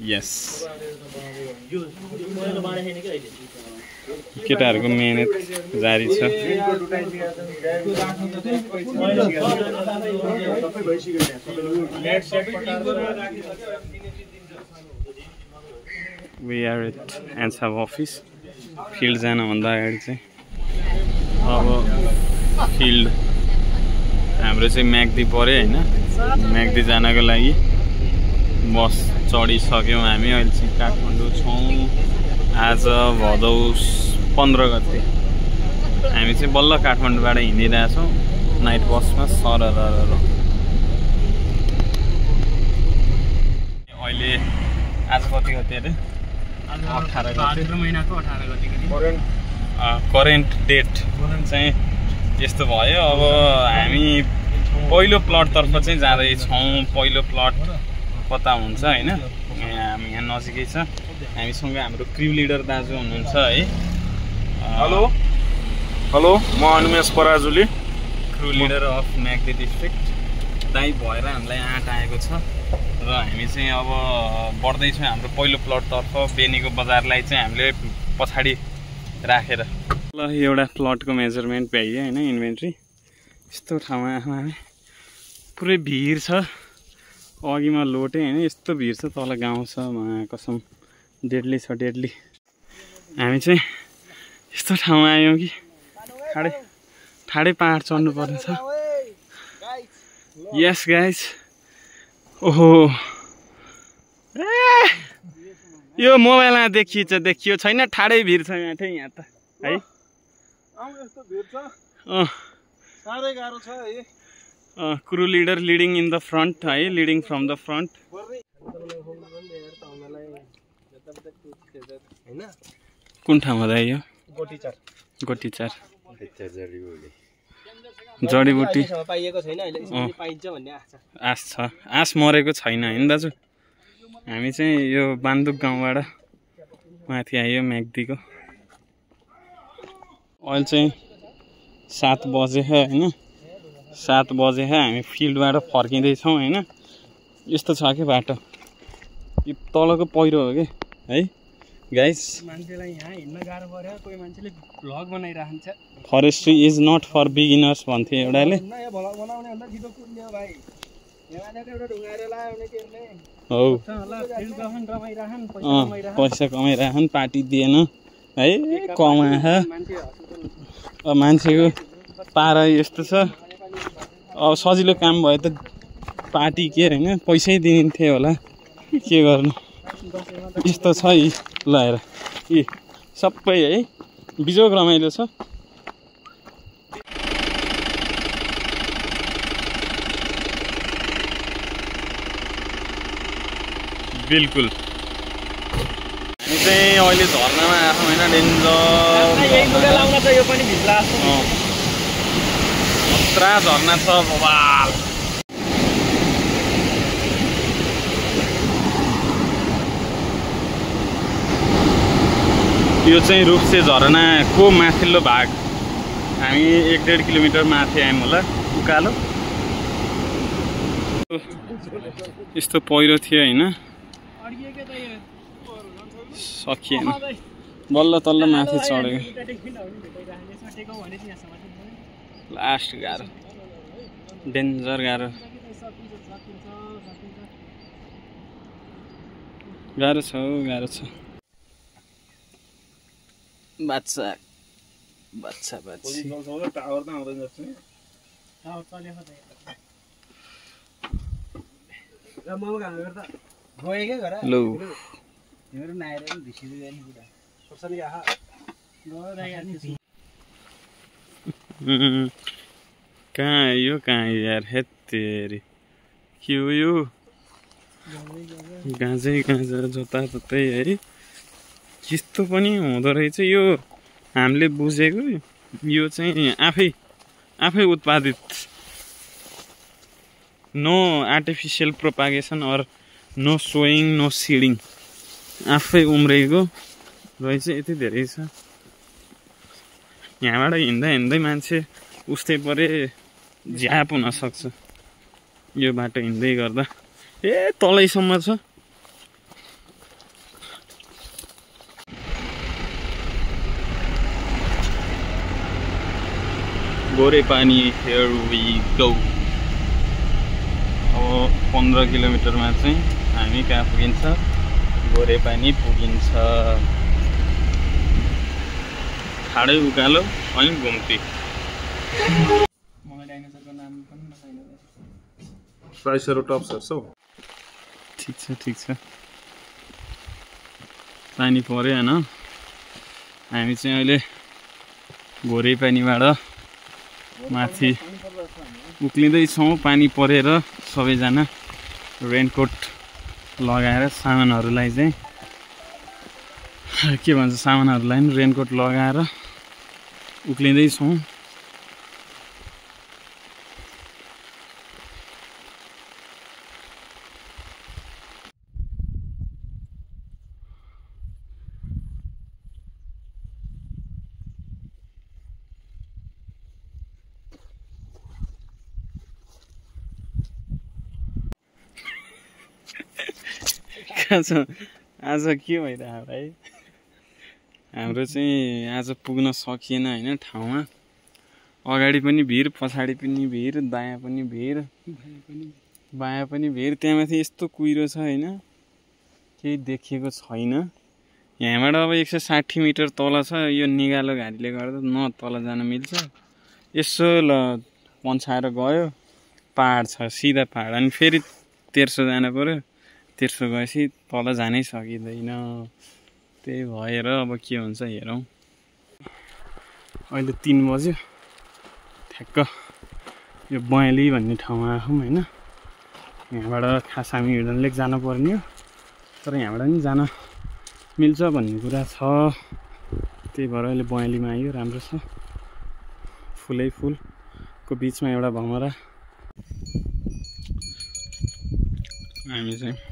यस केटाहरूको मेहनत जारी छ We are at Ansab office field जानुभन्दा अगाडि चाहिँ अब फिल्ड हाम्रो चाहिँ म्याग्दी पर्यो हैन म्याग्दी जानको लागि बस चढिसक्यौँ हामी अहिले चाहिँ काठमाडौँ छौँ आज भदौ 15 गते हामी चाहिँ बल्ल काठमाडौँबाट हिँडिरहेछौँ नाइट बसमा सरर अहिले आज कति गते अरे 18 गते महिनाको 18 गते करेन्ट डेट चाहिँ यस्तो भयो अब हामी पहिलो प्लटतर्फ चाहिँ जाँदैछौँ पहिलो प्लट कता हुन्छ हैन हामी यहाँ नजिकै छ हामीसँग हाम्रो क्रू लिडर दाजु हुनुहुन्छ है हेलो हेलो म Anumesh Parajuli crew leader of Myagdi district दाइ भएर हामीलाई आँट आएको छ र हामी चाहिँ अब बढ्दैछौँ हाम्रो पहिलो प्लटतर्फ बेनीको बजारलाई चाहिँ हामीले पछाडि राखेर ल एउटा प्लटको मेजरमेन्ट पाइयो हैन इन्भेन्ट्री यस्तो ठाउँमा हामी पुरै भिड छ अघिमा लोटे हैन यस्तो भिड छ तल गाउँ छ कसम डेडली छ डेडली हामी चाहिँ यस्तो ठाउँमा आयौँ कि ठाडै पहाड चढ्नु पर्ने छ यस गाइस ओहो यो मोबाइलमा देखियो छैन ठाडै भिड छ यहाँ त है यस्तो भिड छ साह्रै गाह्रो छ है crew leader leading in the front है लिडिङ फ्रम द फ्रन्ट कुन ठाउँमा दाइ यो गोटीचार जडीबुटी आश छ आश मरेको छैन हैन दाजु हामी चाहिँ यो बान्दुक गाउँबाट माथि आयो म्याग्दीको अहिले चाहिँ 7 बजे हैन 7 बजे हामी फिल्डबाट फर्किँदैछौँ हैन यस्तो छ के बाटो यो तलको पहिरो हो के है गाइस मान्छेलाई यहाँ हिँड्न गाह्रो पर्यो कोही मान्छेले भ्लग बनाइराख्छ forestry is not for beginners भन्थे एउटाले यो भ्लग बनाउने भन्दा छिटो कुद्ने हो भाइ यहाँ एउटा ढुङ्गाएर लायो भने केर्ने हौ फिल्ड गहन रमाइराखन पैसा कमाइराखन पार्टी दिएन है कमाए अब मान्छेको पारा यस्तो छ अब सजिलो काम भयो त पार्टी के हैन पैसै दिन्थे होला के गर्नु यस्तो छ यी लाएर यी सबै है बिजोग रमाइलो छ बिल्कुल हामी चाहिँ अहिले झर्नामा आएको हैन डेन्जर यो पनि भिज्ला खतरा झर्ना छ बवाल यो चाहिँ रूपसे झरनाको माथिल्लो भाग हामी 1-1.5 किलोमिटर माथि आयौँ होला उकालो यस्तो पहिरो थियो हैन सकिएन बल्ल तल्ल माथि चढ्यो लास्ट गाह्रो डेन्जर गाह्रो छ बाच्छा टावर त आउँदैन जस्तो लो कहाँ यार हे तेरी के हो यो गाँजै जताततै है यस्तो पनि हुँदो रहेछ यो हामीले बुझेको यो चाहिँ आफै उत्पादित no artificial propagation or no sowing no seeding आफै उम्रेको रहेछ यति धेरै छ यहाँबाट हिँड्दै मान्छे उस्तै परे झ्याप हुन सक्छ यो बाटो हिँड्दै गर्दा ए तलैसम्म छ गोरेपानी हियर वी गो। अब 15 किलोमिटरमा चाहिँ हामी कहाँ पुगिन्छ? गोरेपानी पुगिन्छ। ठाडै उकालो अनि घुम्ती। मलाई डाइनोसरको नाम पनि छैन। ट्राइसेरोटप्स हौ। ठिक छ ठिक छ। पानी पर्यो हैन। हामी चाहिँ अहिले गोरेपानीबाट माथि उक्लिँदैछौँ। पानी परेर सबैजना रेनकोट लगाएर सामानहरूलाई चाहिँ के भन्छ सामानहरूलाई पनि रेनकोट लगाएर उक्लिँदैछौँ। आज के भइरहेको भाइ? हाम्रो चाहिँ आज पुग्न सकिएन होइन ठाउँमा। अगाडि पनि भिड, पछाडि पनि भिड, दायाँ पनि भिड, बायाँ पनि भिड। त्यहाँमाथि यस्तो कुहिरो छ होइन, केही देखिएको छैन। यहाँबाट अब 160 मिटर तल छ। यो निगालो घारीले गर्दा न तल जान मिल्छ। यसो ल पन्छाएर गयो, पहाड छ, सिधा पहाड। अनि फेरि तेर्सो जानु पर्यो। तेर्सो गएपछि तल जानै सकिँदैन। त्यही भएर अब के हुन्छ हेरौँ। अहिले 3 बज्यो। ठ्याक्क यो बयाली भन्ने ठाउँमा आयौँ होइन। यहाँबाट खास हामी हिडन लेक जानुपर्ने हो, तर यहाँबाट पनि जान मिल्छ भन्ने कुरा छ। त्यही भएर अहिले बयालीमा आयो। राम्रो छ, फुलै फुलको बिचमा एउटा भमरा। हामी चाहिँ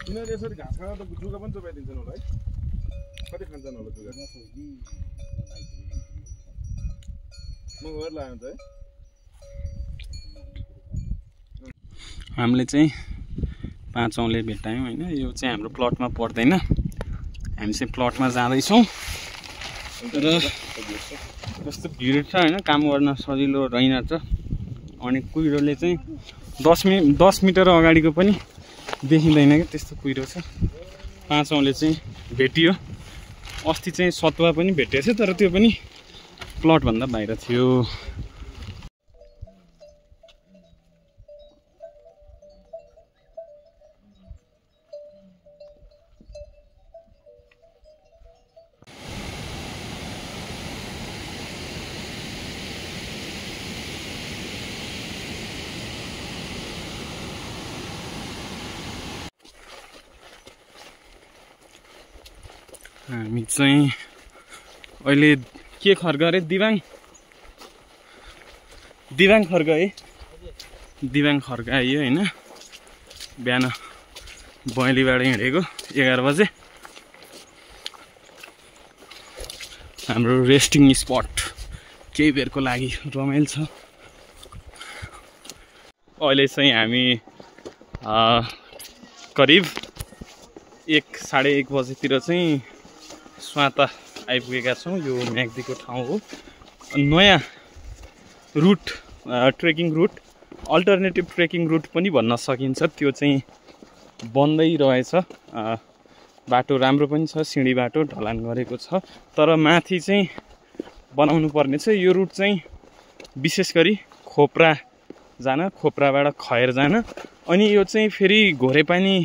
यिनीहरूले यसरी घाँस खाँदा त जुगा पनि चपाइदिन्छन् होला है। कति खान्छन् होला जुगा? म गएर लाग्यो त है। हामीले चाहिँ 5 औँले भेटायौँ होइन। यो चाहिँ हाम्रो प्लटमा पर्दैन। हामी चाहिँ प्लटमा जाँदैछौँ र जस्तो भिड छ होइन, काम गर्न सजिलो रहेनछ। अनि कुहिरोले चाहिँ 10 मिटर अगाडिको पनि देखिँदैन कि, त्यस्तो कुहिरो छ। 5 औँले चाहिँ भेटियो। अस्ति चाहिँ सतुवा पनि भेटेको थियो, तर त्यो पनि प्लटभन्दा बाहिर थियो। हामी चाहिँ अहिले के खर्क अरे? दिवाङ खर्क है। दिवाङ खर्क आइयो होइन। बिहान बयालीबाट हिँडेको 11 बजे। हाम्रो रेस्टिङ स्पट केही बेरको लागि रमाइलो छ। अहिले चाहिँ हामी करिब 1-1:30 बजेतिर चाहिँ स्वाता आइपुगेका छौँ। यो म्याग्दीको ठाउँ हो। नयाँ route, trekking route, alternative trekking route पनि भन्न सकिन्छ। त्यो चाहिँ बन्दै रहेछ। बाटो राम्रो पनि छ, सिँढी बाटो ढलान गरेको छ। तर माथि चाहिँ बनाउनु पर्ने छ। यो रुट चाहिँ विशेष गरी खोप्रा जान, खोप्राबाट खएर जान। अनि यो चाहिँ फेरि घोरेपानी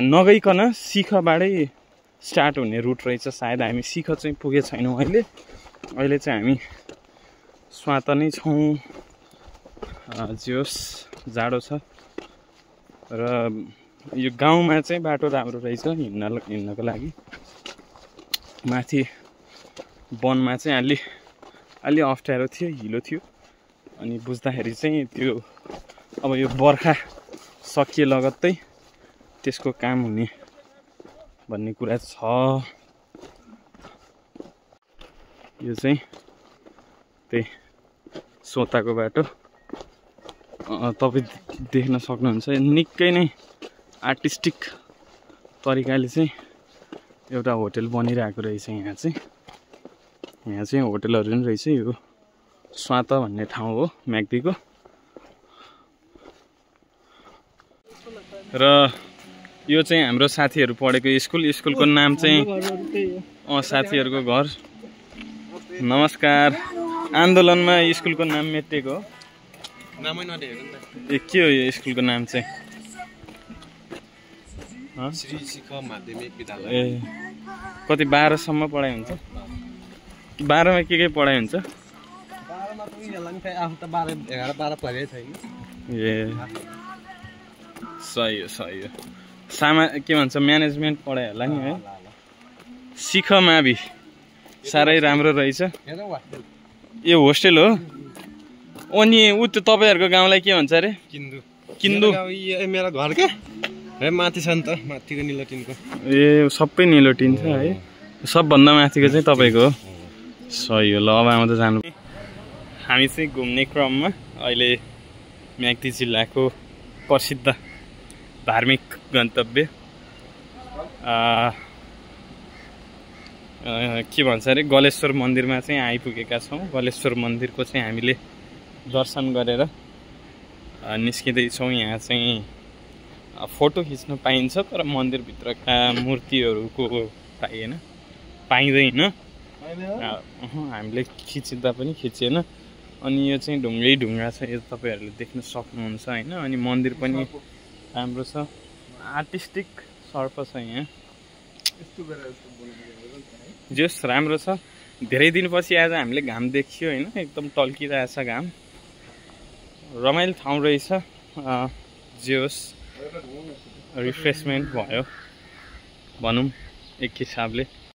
नगइकन सिखबाटै स्टार्ट हुने रुट रहेछ। सायद हामी सिख चाहिँ पुगेको छैनौँ अहिले चाहिँ हामी स्वाता नै छौँ। जोस् जाडो छ र यो गाउँमा चाहिँ बाटो राम्रो रहेछ हिँड्नको लागि। माथि वनमा चाहिँ अलि अप्ठ्यारो थियो, हिलो थियो। अनि बुझ्दाखेरि चाहिँ त्यो अब यो बर्खा सकिए लगत्तै त्यसको काम हुने भन्ने कुरा छ। यो चाहिँ त्यही सोताको बाटो तपाईँ देख्न सक्नुहुन्छ। निकै नै आर्टिस्टिक तरिकाले चाहिँ एउटा होटल बनिरहेको रहेछ यहाँ चाहिँ। यहाँ चाहिँ होटलहरू पनि रहेछ। यो स्वात भन्ने ठाउँ हो म्याग्दीको। र यो चाहिँ हाम्रो साथीहरू पढेको स्कुलको नाम चाहिँ साथीहरूको घर। नमस्कार। आन्दोलनमा स्कुलको नाम मेटेको हो। नामै नदिएको नि त। ए के हो यो स्कुलको नाम चाहिँ? श्री शिखा माध्यमिक विद्यालय। ए कति 12 सम्म पढाइ हुन्छ? 12 मा के पढाइ हुन्छ? 12 मा पनि होला नि खै आफू त 12 11 12 पढाइ छैन। ए सही हो। के भन्छ म्यानेजमेन्ट पढाइ होला नि है। शिख मावि साह्रै राम्रो रहेछ। यो होस्टेल हो। अनि उ त्यो तपाईहरुको गाउँलाई के भन्छ रे? किन्दु। मेरो घर के है माथि छ नि त, माथिको निलो टिनको। ए सबै निलो टिन छ है। सबभन्दा माथिको चाहिँ तपाईको हो। सही हो। ल अब आउँदा जानु। हामी चाहिँ घुम्ने क्रममा अहिले म्याग्दी जिल्लाको प्रसिद्ध धार्मिक गन्तव्य के भन्छ अरे गलेश्वर मन्दिरमा चाहिँ आइपुगेका छौँ। गलेश्वर मन्दिरको चाहिँ हामीले दर्शन गरेर निस्किँदैछौँ। यहाँ चाहिँ फोटो खिच्न पाइन्छ तर मन्दिरभित्रका मूर्तिहरूको पाइँदैन। हामीले खिचिँदा पनि खिचेन। अनि यो चाहिँ ढुङ्गा छ, यो तपाईँहरूले देख्न सक्नुहुन्छ होइन। अनि मन्दिर पनि राम्रो छ, आर्टिस्टिक सर्प छ यहाँ। जस राम्रो छ। धेरै दिनपछि आज हामीले घाम देखियो होइन, एकदम टल्किरहेछ घाम। रमाइलो ठाउँ रहेछ। जे होस् रिफ्रेसमेन्ट भयो भनौँ एक हिसाबले।